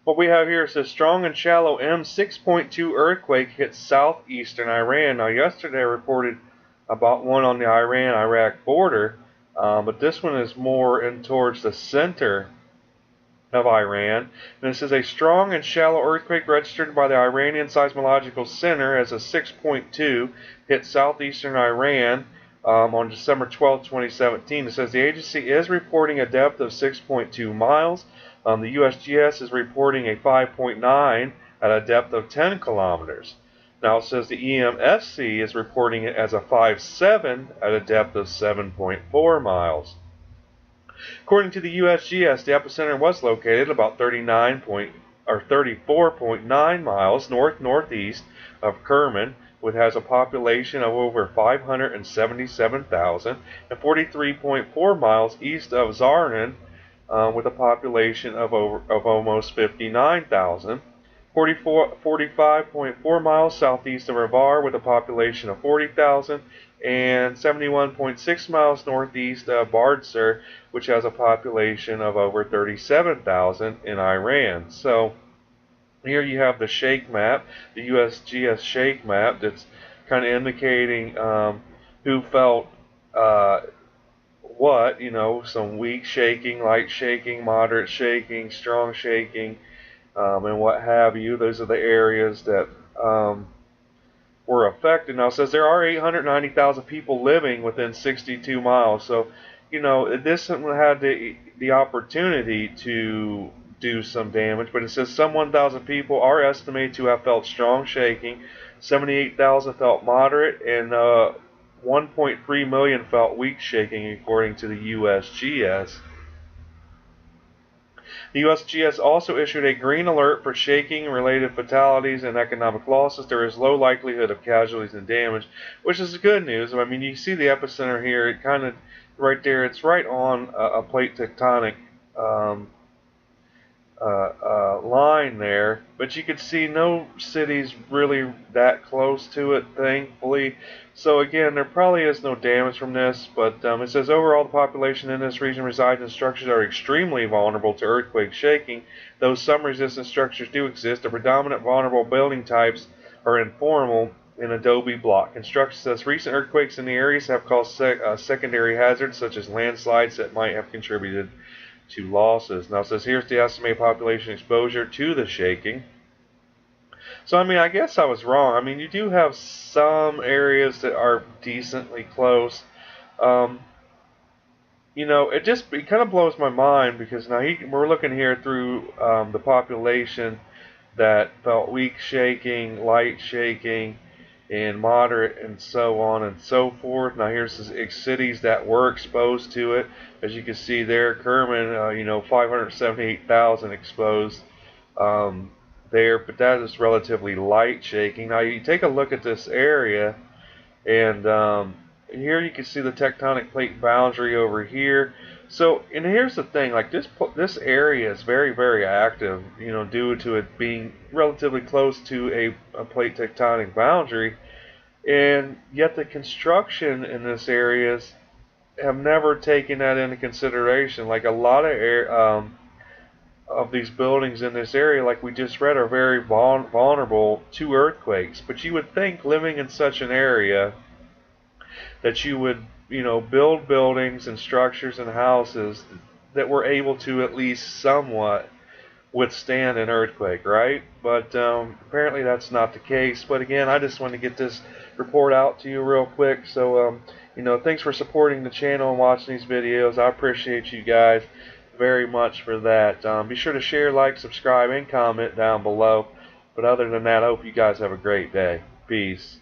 What we have here says strong and shallow M6.2 earthquake hits southeastern Iran. Now, yesterday I reported about one on the Iran-Iraq border, but this one is more in towards the center of Iran. And it says a strong and shallow earthquake registered by the Iranian Seismological Center as a 6.2 hit southeastern Iran on December 12, 2017. It says the agency is reporting a depth of 6.2 miles. The USGS is reporting a 5.9 at a depth of 10 kilometers. Now it says the EMSC is reporting it as a 5.7 at a depth of 7.4 miles. According to the USGS, the epicenter was located about 34.9 miles north-northeast of Kermān, which has a population of over 577,000, and 43.4 miles east of Zarand, with a population of almost 59,000. 45.4 miles southeast of Rāvar with a population of 40,000, and 71.6 miles northeast of Bardsīr, which has a population of over 37,000 in Iran. So here you have the shake map, the USGS shake map, that's kind of indicating who felt what, some weak shaking, light shaking, moderate shaking, strong shaking, and what have you. Those are the areas that were affected. Now it says there are 890,000 people living within 62 miles. So, this one had the opportunity to do some damage, but it says some 1,000 people are estimated to have felt strong shaking, 78,000 felt moderate, and 1.3 million felt weak shaking, according to the USGS. The USGS also issued a green alert for shaking-related fatalities and economic losses. There is low likelihood of casualties and damage, which is good news. I mean, you see the epicenter here, it kind of right there, it's right on a plate tectonic line there, but you could see no cities really that close to it, thankfully. So again, there probably is no damage from this, but it says overall the population in this region resides in structures that are extremely vulnerable to earthquake shaking. Though some resistant structures do exist, the predominant vulnerable building types are informal in adobe block construction. Says recent earthquakes in the areas have caused secondary hazards such as landslides that might have contributed to losses. Now it says here's the estimated population exposure to the shaking. So I mean, I guess I was wrong. I mean, you do have some areas that are decently close. It kind of blows my mind, because now we're looking here through the population that felt weak shaking, light shaking, and moderate, and so on and so forth. Now here's the cities that were exposed to it. As you can see there, Kermān, 578,000 exposed there, but that is relatively light shaking. Now you take a look at this area, and here you can see the tectonic plate boundary over here. So, and here's the thing, like this area is very, very active, due to it being relatively close to a plate tectonic boundary, and yet the construction in this areas have never taken that into consideration. Like a lot of these buildings in this area, like we just read, are very vulnerable to earthquakes. But you would think, living in such an area, that you would build buildings and structures and houses that were able to at least somewhat withstand an earthquake, right? But apparently that's not the case. But again, I just want to get this report out to you real quick. So thanks for supporting the channel and watching these videos. I appreciate you guys very much for that. Be sure to share, like, subscribe, and comment down below. But other than that, I hope you guys have a great day. Peace.